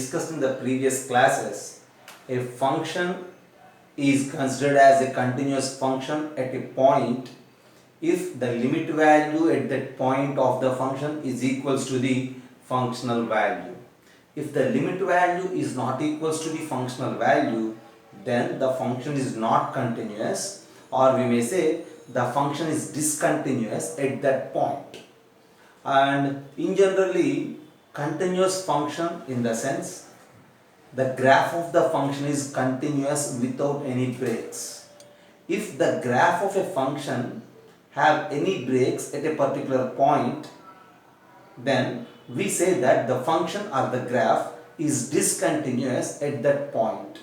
Discussed in the previous classes, a function is considered as a continuous function at a point if the limit value at that point of the function is equals to the functional value. If the limit value is not equals to the functional value, then the function is not continuous, or we may say the function is discontinuous at that point. And in generally, continuous function in the sense the graph of the function is continuous without any breaks. If the graph of a function have any breaks at a particular point, then we say that the function or the graph is discontinuous at that point.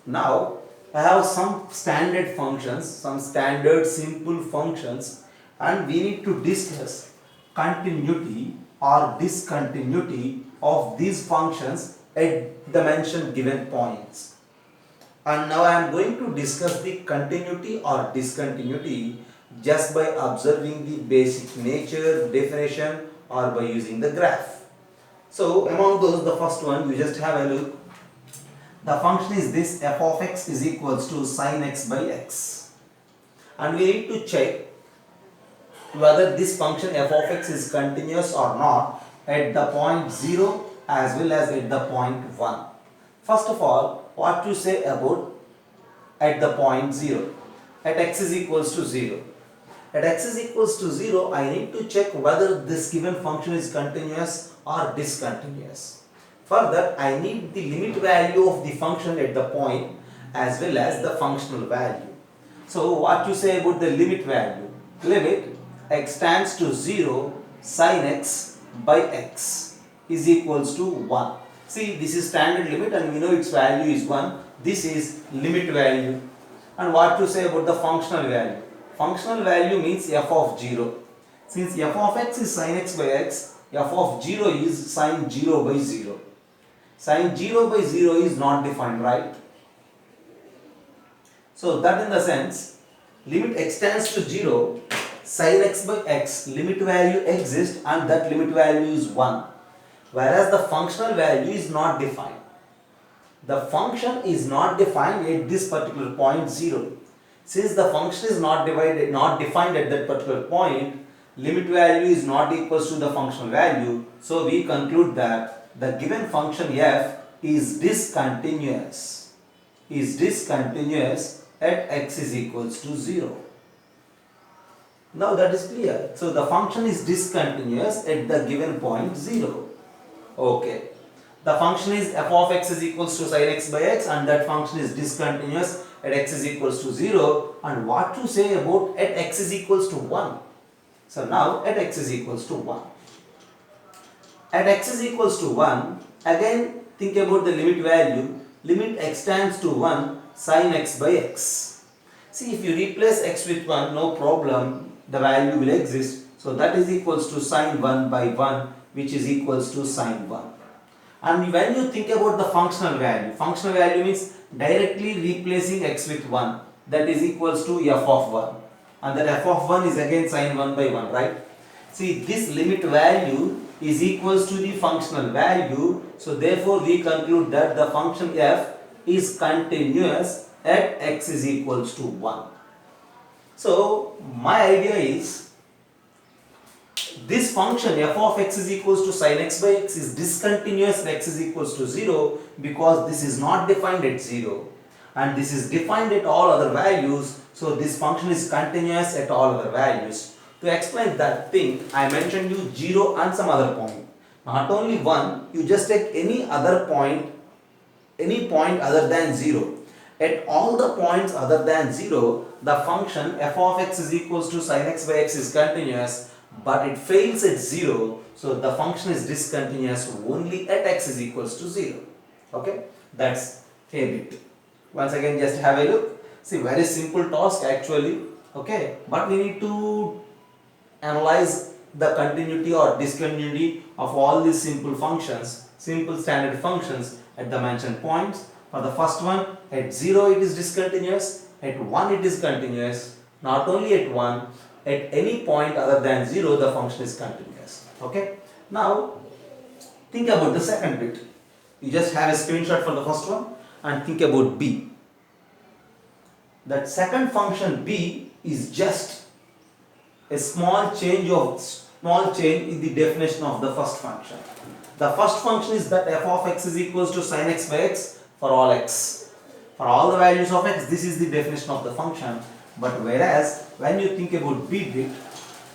Now I have some standard functions, some standard simple functions, and we need to discuss continuity or discontinuity of these functions at the mentioned given points. And now I am going to discuss the continuity or discontinuity just by observing the basic nature, definition, or by using the graph. So among those, the first one, you just have a look. The function is this: f of x is equals to sin x by x. And we need to check whether this function f of x is continuous or not at the point 0 as well as at the point 1. First of all, what to say about at the point 0? At x is equals to 0. At x is equals to 0, I need to check whether this given function is continuous or discontinuous. For that, I need the limit value of the function at the point as well as the functional value. So what you say about the limit value? Limit x tends to 0 sin x by x is equals to 1. See, this is standard limit and we know its value is 1. This is limit value. And what to say about the functional value? Functional value means f of 0. Since f of x is sin x by x, f of 0 is sin 0 by 0. Sin 0 by 0 is not defined, right? So that in the sense, limit x tends to 0, sin x by x, limit value exists and that limit value is 1. Whereas the functional value is not defined. The function is not defined at this particular point 0. Since the function is not defined at that particular point, limit value is not equals to the functional value. So we conclude that the given function f is discontinuous. At x is equals to 0. Now that is clear. So the function is discontinuous at the given point 0. Okay. The function is f of x is equals to sin x by x and that function is discontinuous at x is equals to 0. And what to say about at x is equals to 1? So now at x is equals to 1. At x is equals to 1, again think about the limit value. Limit x tends to 1 sin x by x. See, if you replace x with 1, no problem, the value will exist. So that is equals to sin 1 by 1, which is equals to sin 1. And when you think about the functional value means directly replacing x with 1, that is equals to f of 1. And that f of 1 is again sin 1 by 1, right? See, this limit value is equals to the functional value. So therefore we conclude that the function f is continuous at x is equals to 1. So my idea is this function f of x is equals to sin x by x is discontinuous at x is equals to 0 because this is not defined at 0 and this is defined at all other values. So this function is continuous at all other values. To explain that thing, I mentioned you 0 and some other point. Not only 1, you just take any other point, any point other than 0. At all the points other than 0, the function f of x is equals to sin x by x is continuous, but it fails at 0, so the function is discontinuous only at x is equals to 0. Okay, that's a bit. Once again, just have a look. See, very simple task actually. Okay, but we need to analyze the continuity or discontinuity of all these simple functions, simple standard functions at the mentioned points. For the first one, at 0 it is discontinuous, at 1 it is continuous, not only at 1, at any point other than 0 the function is continuous. Okay. Now think about the second bit. You just have a screenshot for the first one and think about b. That second function b is just a small change in the definition of the first function. The first function is that f of x is equals to sin x by x for all x. For all the values of x, this is the definition of the function. But whereas when you think about b bit,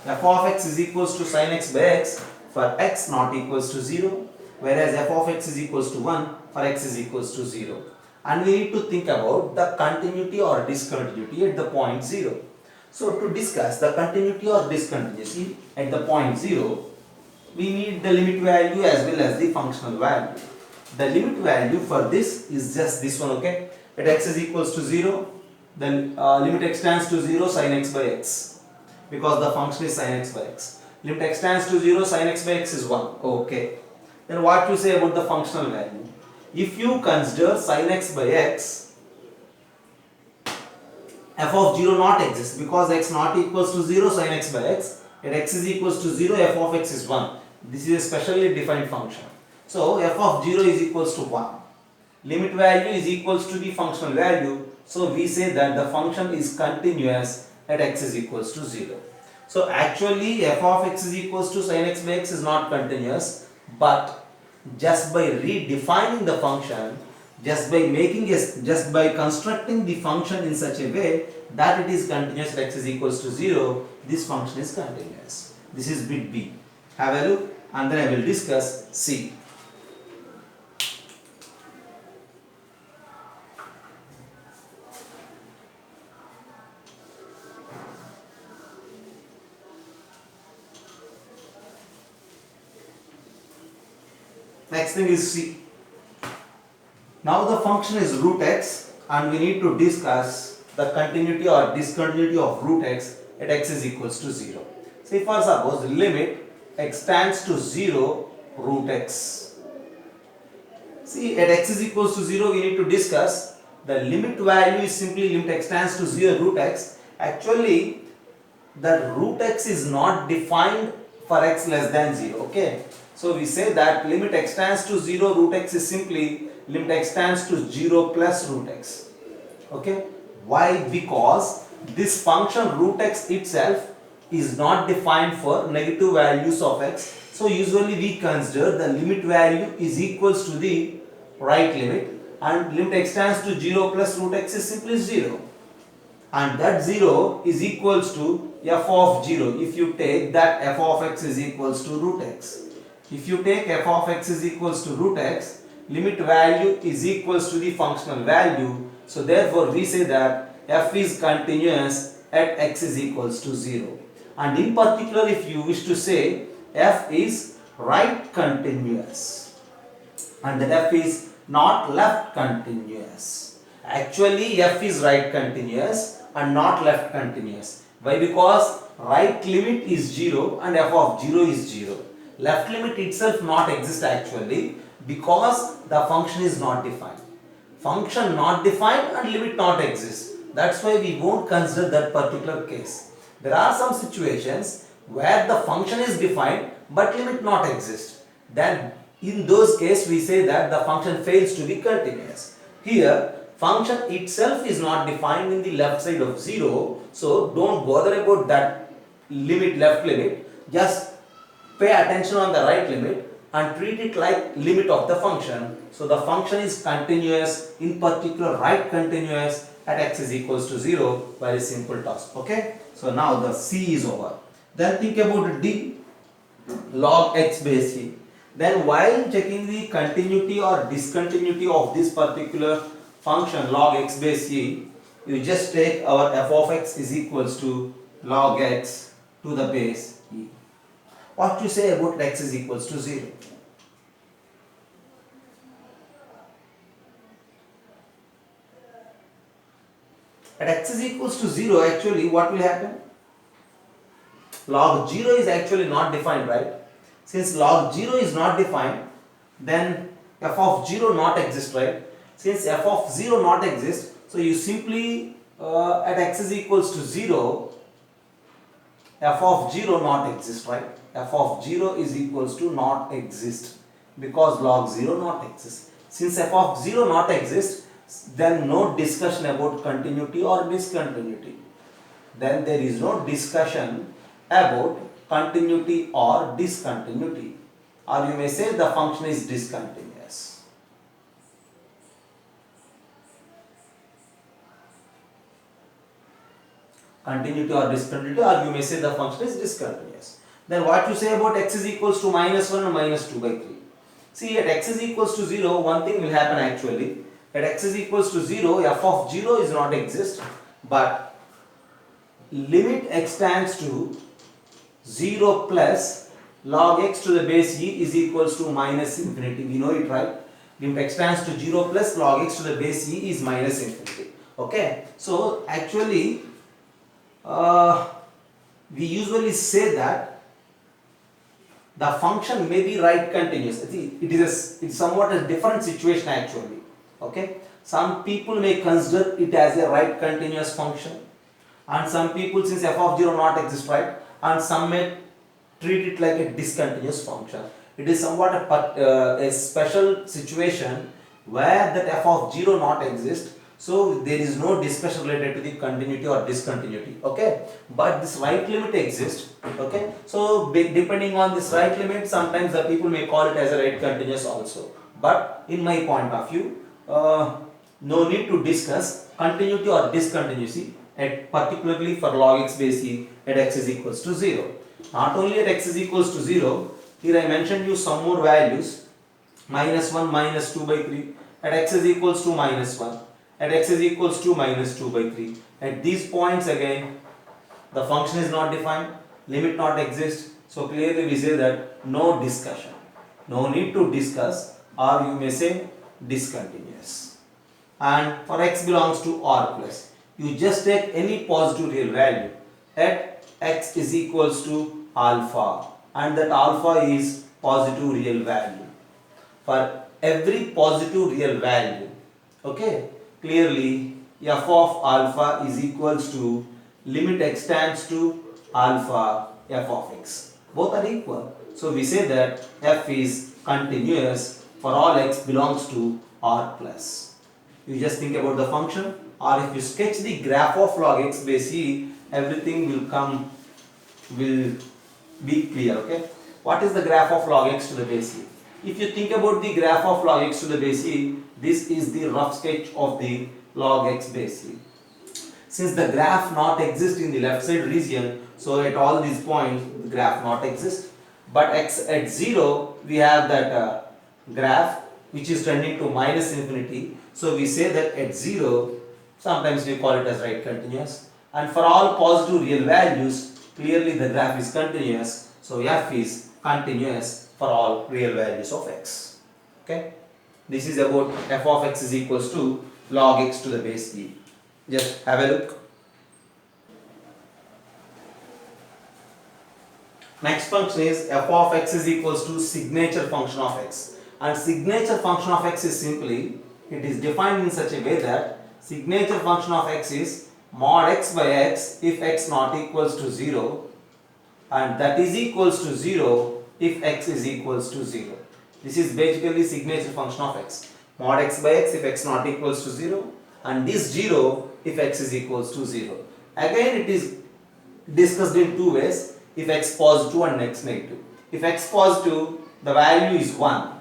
f of x is equals to sin x by x for x not equals to 0, whereas f of x is equals to 1 for x is equals to 0. And we need to think about the continuity or discontinuity at the point 0. So to discuss the continuity or discontinuity at the point 0, we need the limit value as well as the functional value. The limit value for this is just this one, okay? At x is equals to 0, then limit x tends to 0 sin x by x, because the function is sin x by x. Limit x tends to 0 sin x by x is 1, okay. Then what you say about the functional value? If you consider sin x by x, f of 0 not exists, because x not equals to 0 sin x by x, at x is equals to 0 f of x is 1. This is a specially defined function. So f of 0 is equals to 1. Limit value is equals to the functional value. So we say that the function is continuous at x is equals to 0. So actually f of x is equals to sin x by x is not continuous, but just by redefining the function, just by constructing the function in such a way that it is continuous at x is equals to 0, this function is continuous. This is bit b. Have a look and then I will discuss c. Next thing is c. Now the function is root x and we need to discuss the continuity or discontinuity of root x at x is equals to 0. Say for suppose limit x tends to 0 root x. See, at x is equals to 0 we need to discuss the limit value is simply limit x tends to 0 root x. Actually the root x is not defined for x less than 0, okay. So we say that limit x tends to 0 root x is simply limit x tends to 0 plus root x, okay. Why? Because this function root x itself is not defined for negative values of x. So usually we consider the limit value is equals to the right limit, and limit x tends to 0 plus root x is simply 0, and that 0 is equals to f of 0 if you take that f of x is equals to root x. If you take f of x is equals to root x, limit value is equals to the functional value. So therefore we say that f is continuous at x is equals to 0. And in particular if you wish to say f is right continuous and that f is not left continuous. Actually f is right continuous and not left continuous. Why? Because right limit is 0 and f of 0 is 0. Left limit itself not exist actually, because the function is not defined. Function not defined and limit not exist. That's why we won't consider that particular case. There are some situations where the function is defined but limit not exist. Then in those cases we say that the function fails to be continuous. Here function itself is not defined in the left side of 0, so don't bother about that limit, left limit. Just pay attention on the right limit and treat it like limit of the function. So the function is continuous, in particular right continuous at x is equals to 0. Very simple task, okay. So now the c is over. Then think about d, log x base c. Then while checking the continuity or discontinuity of this particular function log x base c, you just take our f of x is equals to log x to the base e. What you say about x is equals to 0? At x is equals to 0, actually what will happen? Log 0 is actually not defined, right? Since log 0 is not defined, then f of 0 not exist, right? Since f of 0 not exist, so you simply at x is equals to 0, f of 0 not exist, right? F of 0 is equals to not exist, because log 0 not exist. Since f of 0 not exists, then no discussion about continuity or discontinuity. Then there is no discussion about continuity or discontinuity. Or you may say the function is discontinuous. Continuity or discontinuity, or you may say the function is discontinuous. Then what you say about x is equals to minus 1 and minus 2 by 3? See, at x is equals to 0, one thing will happen actually. At x is equals to 0, f of 0 is not exist, but limit x tends to 0 plus log x to the base e is equals to minus infinity. We know it, right? Limit x tends to 0 plus log x to the base e is minus infinity. Okay, so actually we usually say that the function may be right continuous. It's somewhat a different situation actually. Okay, some people may consider it as a right continuous function, and some people, since f of 0 not exist, right, and some may treat it like a discontinuous function. It is somewhat a special situation where that f of 0 not exist, so there is no discussion related to the continuity or discontinuity. Okay, but this right limit exists. Okay, so depending on this right limit, sometimes the people may call it as a right continuous also, but in my point of view, no need to discuss continuity or discontinuity at particularly for log x base e at x is equals to 0. Not only at x is equals to 0, here I mentioned you some more values, minus 1, minus 2 by 3, at x is equals to minus 1, at x is equals to minus 2 by 3. At these points again, the function is not defined, limit not exist, so clearly we say that no discussion, no need to discuss, or you may say discontinuous. And for x belongs to R plus, you just take any positive real value at x is equals to alpha, and that alpha is positive real value. For every positive real value, okay, clearly f of alpha is equals to limit x tends to alpha f of x. Both are equal. So we say that f is continuous for all x belongs to R plus. You just think about the function, or if you sketch the graph of log x base e, everything will be clear. Okay, what is the graph of log x to the base e? If you think about the graph of log x to the base e, this is the rough sketch of the log x base e. Since the graph not exists in the left side region, so at all these points the graph not exists, but x at 0 we have that graph which is tending to minus infinity, so we say that at 0 sometimes we call it as right continuous, and for all positive real values clearly the graph is continuous, so f is continuous for all real values of x. Okay, this is about f of x is equals to log x to the base e. Just have a look. Next function is f of x is equals to signature function of x, and signature function of x is simply, it is defined in such a way that signature function of x is mod x by x if x not equals to 0, and that is equals to 0 if x is equals to 0. This is basically signature function of x, mod x by x if x not equals to 0, and this 0 if x is equals to 0. Again it is discussed in two ways, if x positive and x negative. If x positive, the value is 1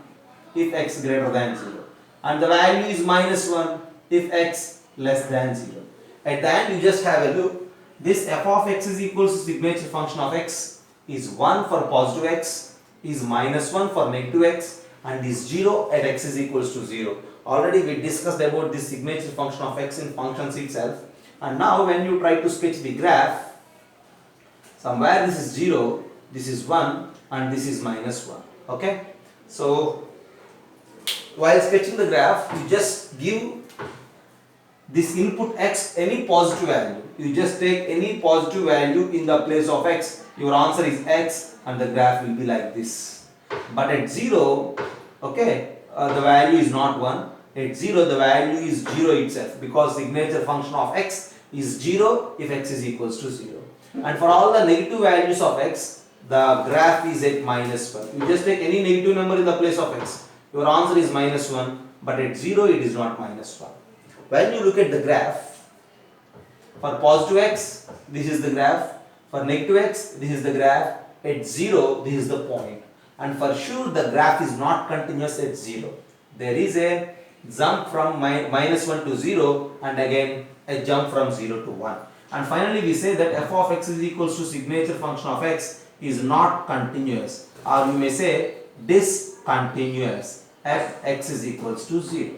if x greater than 0, and the value is minus 1 if x less than 0. At the end you just have a look, this f of x is equals to signature function of x is 1 for positive x, is minus 1 for negative x, and is 0 at x is equals to 0. Already we discussed about this signature function of x in functions itself, and now when you try to sketch the graph, somewhere this is 0, this is 1, and this is minus 1. Okay, so while sketching the graph you just give this input x any positive value, you just take any positive value in the place of x, your answer is x, and the graph will be like this. But at 0, okay, the value is not 1, at 0 the value is 0 itself, because signature function of x is 0 if x is equals to 0. And for all the negative values of x, the graph is at minus 1. You just take any negative number in the place of x, your answer is minus 1, but at 0 it is not minus 1. When you look at the graph, for positive x, this is the graph. For negative x, this is the graph. At 0, this is the point. And for sure, the graph is not continuous at 0. There is a jump from minus 1 to 0, and again a jump from 0 to 1. And finally, we say that f of x is equals to signature function of x is not continuous, or you may say discontinuous if x is equals to 0.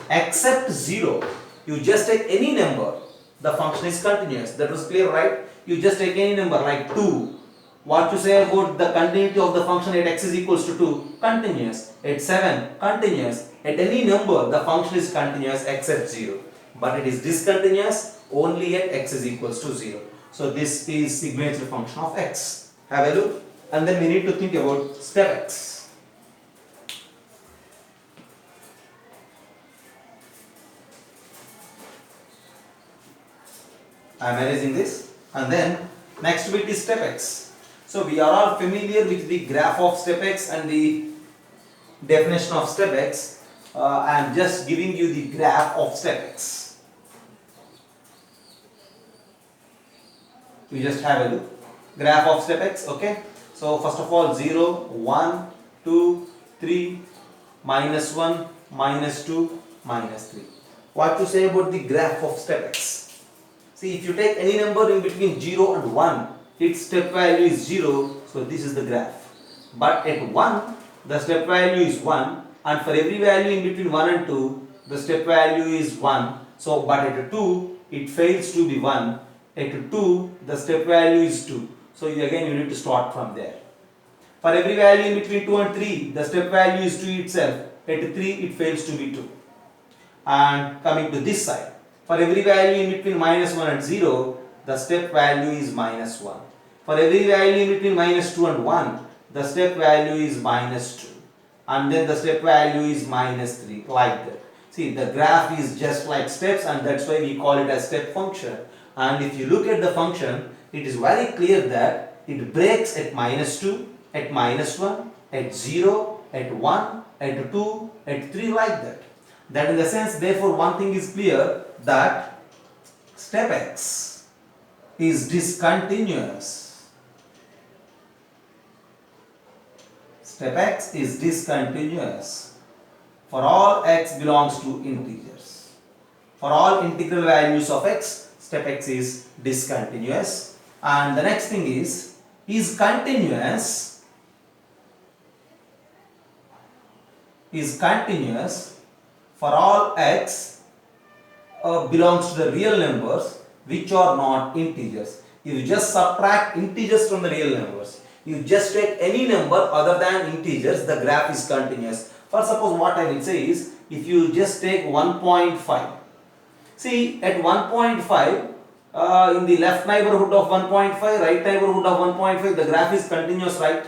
Except 0, you just take any number, the function is continuous. That was clear, right? You just take any number like 2. What you say about the continuity of the function at x is equals to 2? Continuous. At 7, continuous. At any number, the function is continuous except 0. But it is discontinuous only at x is equals to 0. So this is signature function of x. Have a look. And then we need to think about step x. I am erasing this. And then next bit is step x. So we are all familiar with the graph of step x and the definition of step x. I am just giving you the graph of step x. You just have a look. Graph of step x, okay? So first of all 0, 1, 2, 3, minus 1, minus 2, minus 3. What to say about the graph of step x? See, if you take any number in between 0 and 1, its step value is 0, so this is the graph. But at 1, the step value is 1, and for every value in between 1 and 2, the step value is 1. So, but at 2, it fails to be 1. At 2, the step value is 2. So, again you need to start from there. For every value in between 2 and 3, the step value is 2 itself. At 3, it fails to be 2. And coming to this side, for every value in between minus 1 and 0, the step value is minus 1. For every value in between minus 2 and 1, the step value is minus 2. And then the step value is minus 3, like that. See, the graph is just like steps, and that's why we call it a step function. And if you look at the function, it is very clear that it breaks at minus 2, at minus 1, at 0, at 1, at 2, at 3, like that. That in the sense, therefore, one thing is clear, that step x is discontinuous. Step x is discontinuous for all x belongs to integers. For all integral values of x, step x is discontinuous. And the next thing is continuous for all x belongs to the real numbers which are not integers. If you just subtract integers from the real numbers, you just take any number other than integers, the graph is continuous. For suppose what I will say is, if you just take 1.5, see at 1.5, in the left neighborhood of 1.5, right neighborhood of 1.5, the graph is continuous, right?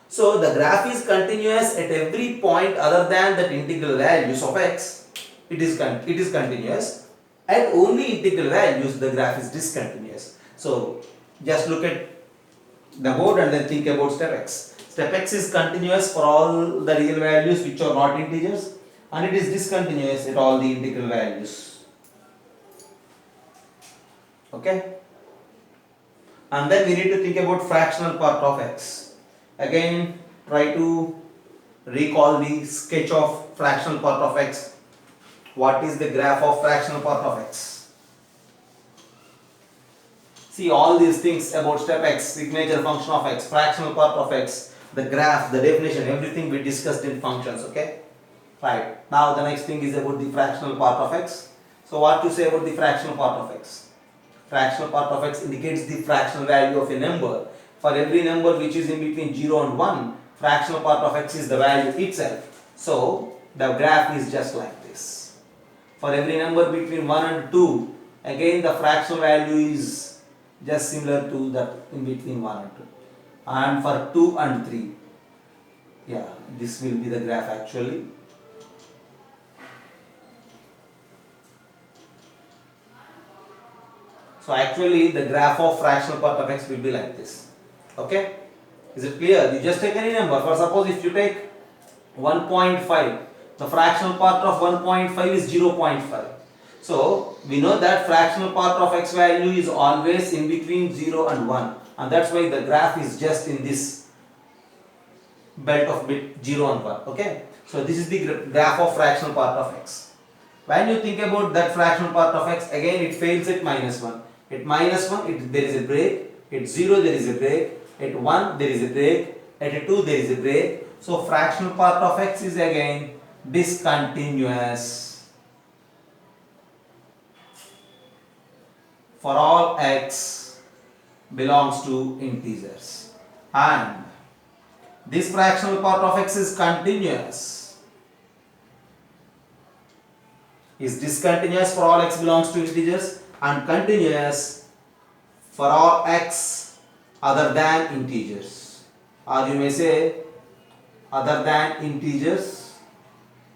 So the graph is continuous at every point other than that integral values of x. It is continuous. At only integral values, the graph is discontinuous. So just look at the board and then think about step x. Step x is continuous for all the real values which are not integers, and it is discontinuous at all the integral values. Okay? And then we need to think about fractional part of x. Again, try to recall the sketch of fractional part of x. What is the graph of fractional part of x? See, all these things about step x, signature function of x, fractional part of x, the graph, the definition, everything we discussed in functions, okay? Right. Now the next thing is about the fractional part of x. So what to say about the fractional part of x? Fractional part of x indicates the fractional value of a number. For every number which is in between 0 and 1, fractional part of x is the value itself. So the graph is just like this. For every number between 1 and 2, again the fractional value is just similar to that in between 1 and 2. And for 2 and 3, yeah, this will be the graph actually. So actually the graph of fractional part of x will be like this. Okay? Is it clear? You just take any number. For suppose if you take 1.5, The fractional part of 1.5 is 0.5. So we know that fractional part of x value is always in between 0 and 1, and that's why the graph is just in this belt of bit 0 and 1. Okay, so this is the graph of fractional part of x. When you think about that fractional part of x, again it fails at -1. At -1 there is a break, at 0 there is a break, at 1 there is a break, at 2 there is a break. So fractional part of x is again discontinuous for all x belongs to integers, and this fractional part of x is continuous, is discontinuous for all x belongs to integers and continuous for all x other than integers, or you may say other than integers,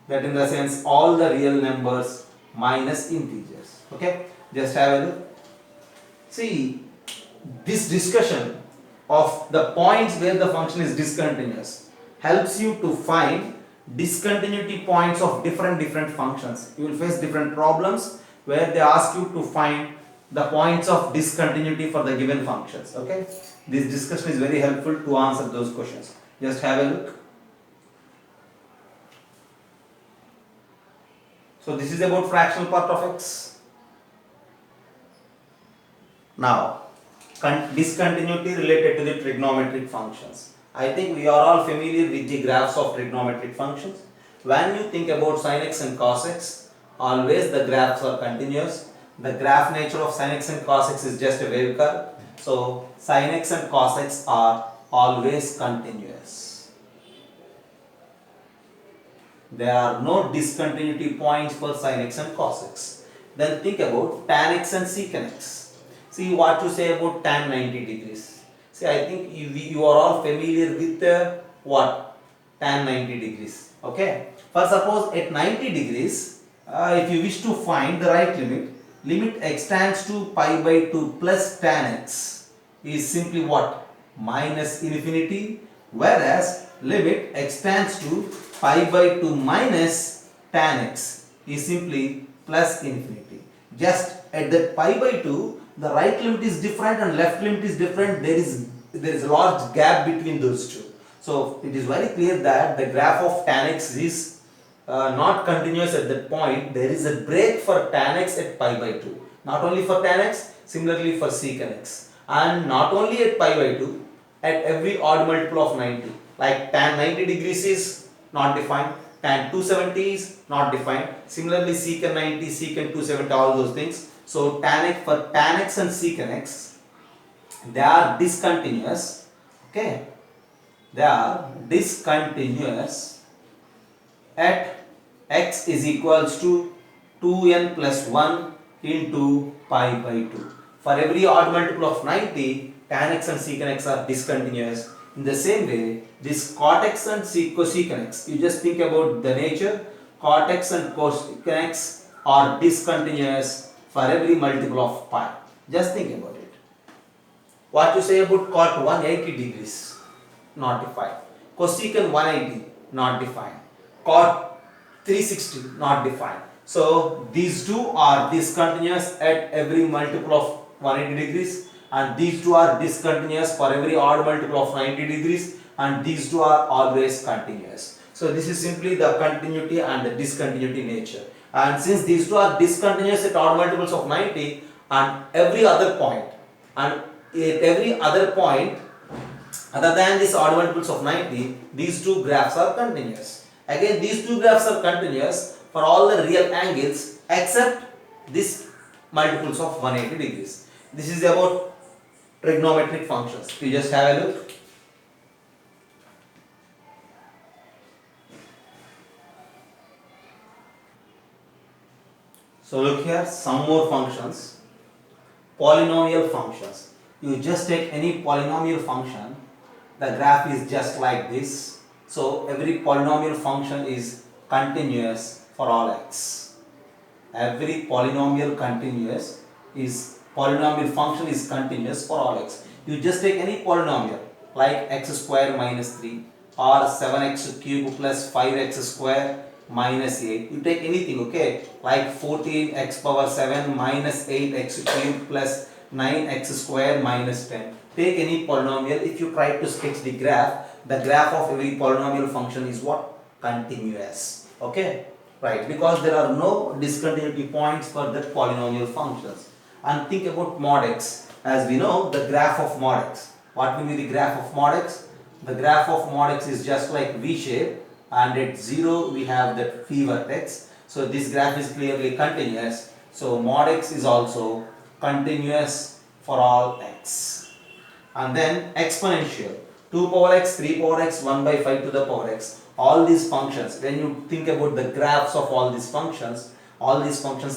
that in the sense all the real numbers minus integers. Okay, just have a look. See, this discussion of the points where the function is discontinuous helps you to find discontinuity points of different functions. You will face different problems where they ask you to find the points of discontinuity for the given functions. Okay, this discussion is very helpful to answer those questions. Just have a look. So this is about fractional part of x. Now, discontinuity related to the trigonometric functions. I think we are all familiar with the graphs of trigonometric functions. When you think about sin x and cos x, always the graphs are continuous. The graph nature of sin x and cos x is just a wave curve. So sin x and cos x are always continuous. There are no discontinuity points for sin x and cos x. Then think about tan x and secant x. See what you say about tan 90 degrees. See, I think you are all familiar with what? Tan 90 degrees. Okay. For suppose at 90 degrees, if you wish to find the right limit x tends to pi by 2 plus tan x is simply what? Minus infinity, whereas limit x tends to pi by 2 minus tan x is simply plus infinity. Just at that pi by 2, the right limit is different and left limit is different. There is a large gap between those two. So it is very clear that the graph of tan x is not continuous at that point. There is a break for tan x at pi by 2. Not only for tan x, similarly for secant x. And not only at pi by 2, at every odd multiple of 90. Like tan 90 degrees is not defined, tan 270 is not defined. Similarly secant 90, secant 270, all those things. So for tan x and secant x, they are discontinuous. Okay, they are discontinuous at x is equals to 2n plus 1 into pi by 2. For every odd multiple of 90, tan x and secant x are discontinuous. In the same way, this cot x and cosecant x, you just think about the nature, cot x and cosecant x are discontinuous for every multiple of pi. Just think about it. What you say about cot 180 degrees? Not defined. Cosecant 180? Not defined. Cot 360? Not defined. So these two are discontinuous at every multiple of 180 degrees, and these two are discontinuous for every odd multiple of 90 degrees, and these two are always continuous. So this is simply the continuity and the discontinuity nature. And since these two are discontinuous at odd multiples of 90 and every other point, and at every other point other than these odd multiples of 90, these two graphs are continuous. Again, these two graphs are continuous for all the real angles except this multiples of 180 degrees. This is about trigonometric functions. You just have a look. So look here, some more functions. Polynomial functions. You just take any polynomial function, the graph is just like this. So every polynomial function is continuous for all x. Every polynomial function is continuous for all x. You just take any polynomial like x square minus 3 or 7x cube plus 5x square minus 8. You take anything, okay, like 14x power 7 minus 8x cubed plus 9x square minus 10. Take any polynomial. If you try to sketch the graph of every polynomial function is what? Continuous. Okay, right, because there are no discontinuity points for the polynomial functions. And think about mod x. As we know, the graph of mod x. What will be the graph of mod x? The graph of mod x is just like V shape, and at 0 we have that phi vertex. So this graph is clearly continuous. So mod x is also continuous for all x. And then exponential, 2 power x, 3 power x, 1 by 5 to the power x. All these functions, when you think about the graphs of all these functions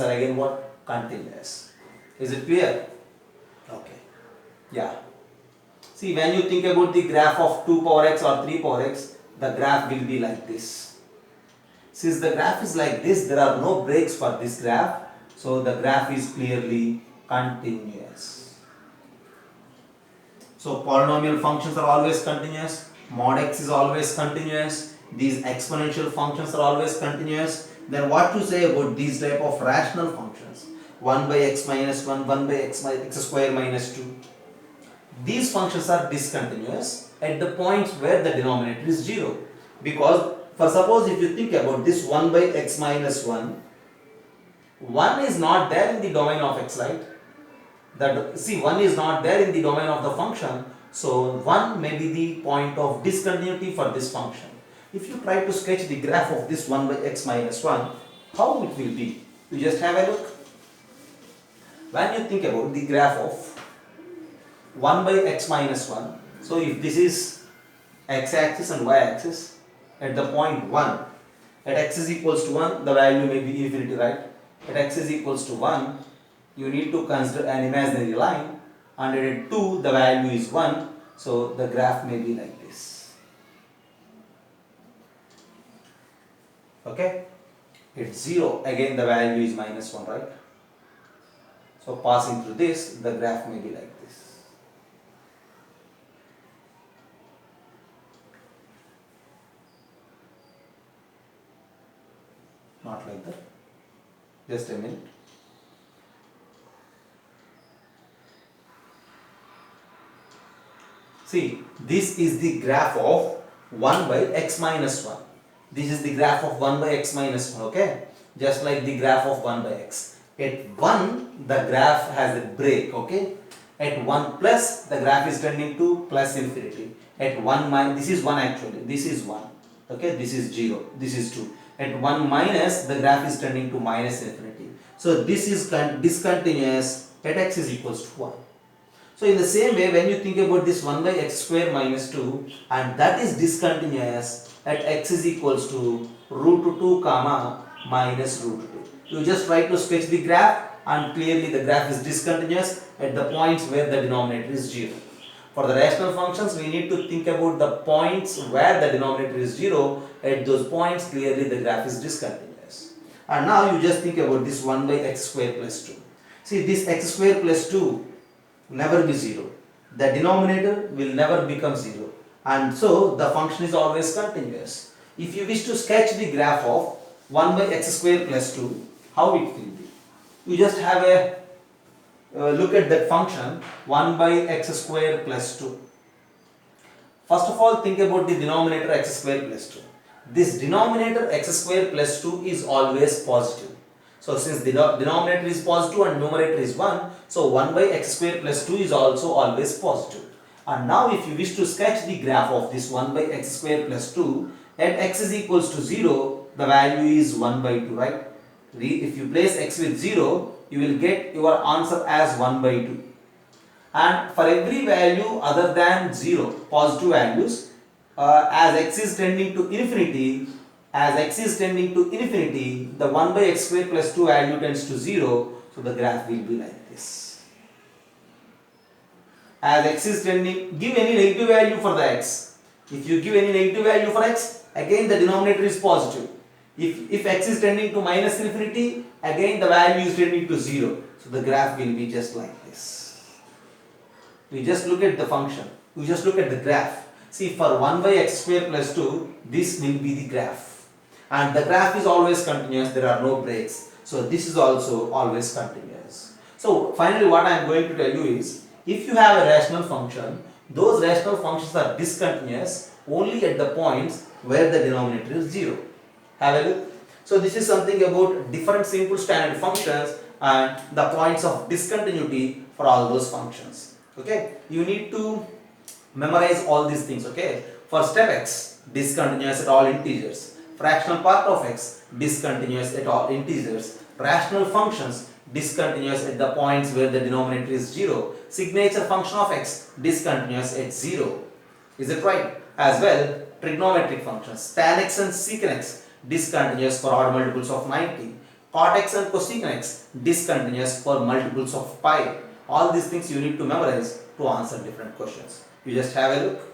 are again what? Continuous. Is it clear? Okay. Yeah. See, when you think about the graph of 2 power x or 3 power x, the graph will be like this. Since the graph is like this, there are no breaks for this graph. So the graph is clearly continuous. So polynomial functions are always continuous. Mod x is always continuous. These exponential functions are always continuous. Then what to say about these type of rational functions? 1 by x minus 1, 1 by x square minus 2. These functions are discontinuous at the points where the denominator is 0. Because, for suppose if you think about this 1 by x minus 1, 1 is not there in the domain of x, right? See, 1 is not there in the domain of the function. So, 1 may be the point of discontinuity for this function. If you try to sketch the graph of this 1 by x minus 1, how it will be? You just have a look. When you think about the graph of 1 by x minus 1, so if this is x-axis and y-axis, at the point 1, at x is equals to 1, the value may be infinity, right? At x is equals to 1, you need to consider an imaginary line, and at 2, the value is 1, so the graph may be like this. Okay? At 0, again the value is minus 1, right? So passing through this, the graph may be like this. Not like that. Just a minute. See, this is the graph of 1 by x minus 1. This is the graph of 1 by x minus 1, okay? Just like the graph of 1 by x. At 1, the graph has a break, okay? At 1 plus, the graph is tending to plus infinity. At 1 minus, this is 1 actually, this is 1, okay? This is 0, this is 2. At 1 minus, the graph is tending to minus infinity. So this is discontinuous at x is equals to 1. So in the same way, when you think about this 1 by x square minus 2, and that is discontinuous at x is equals to root 2 comma minus root 2. You just try to sketch the graph, and clearly the graph is discontinuous at the points where the denominator is 0. For the rational functions, we need to think about the points where the denominator is 0. At those points, clearly the graph is discontinuous. And now you just think about this 1 by x square plus 2. See, this x square plus 2 will never be 0. The denominator will never become 0. And so, the function is always continuous. If you wish to sketch the graph of 1 by x square plus 2, how it will be? You just have a look at that function 1 by x square plus 2. First of all, think about the denominator x square plus 2. This denominator x square plus 2 is always positive. So since the denominator is positive and numerator is 1, so 1 by x square plus 2 is also always positive. And now if you wish to sketch the graph of this 1 by x square plus 2, at x is equals to 0, the value is 1 by 2, right? If you place x with 0, you will get your answer as 1 by 2. And for every value other than 0, positive values, as x is tending to infinity, the 1 by x square plus 2 value tends to 0, so the graph will be like this. As x is tending, give any negative value for the x. If you give any negative value for x, again the denominator is positive. If x is tending to minus infinity, again the value is tending to 0. So the graph will be just like this. We just look at the function. We just look at the graph. See, for 1 by x square plus 2, this will be the graph. and the graph is always continuous, there are no breaks. So this is also always continuous. So finally what I am going to tell you is, if you have a rational function, those rational functions are discontinuous only at the points where the denominator is 0. Have a look. So this is something about different simple standard functions and the points of discontinuity for all those functions. Okay, you need to memorize all these things. Okay, for step x, discontinuous at all integers. Fractional part of x, discontinuous at all integers. Rational functions, discontinuous at the points where the denominator is 0. Signature function of x, discontinuous at 0. Is it right? As well, trigonometric functions, tan x and secant x, discontinuous for odd multiples of 90. Cot x and cosecant x, discontinuous for multiples of pi. All these things you need to memorize to answer different questions. You just have a look.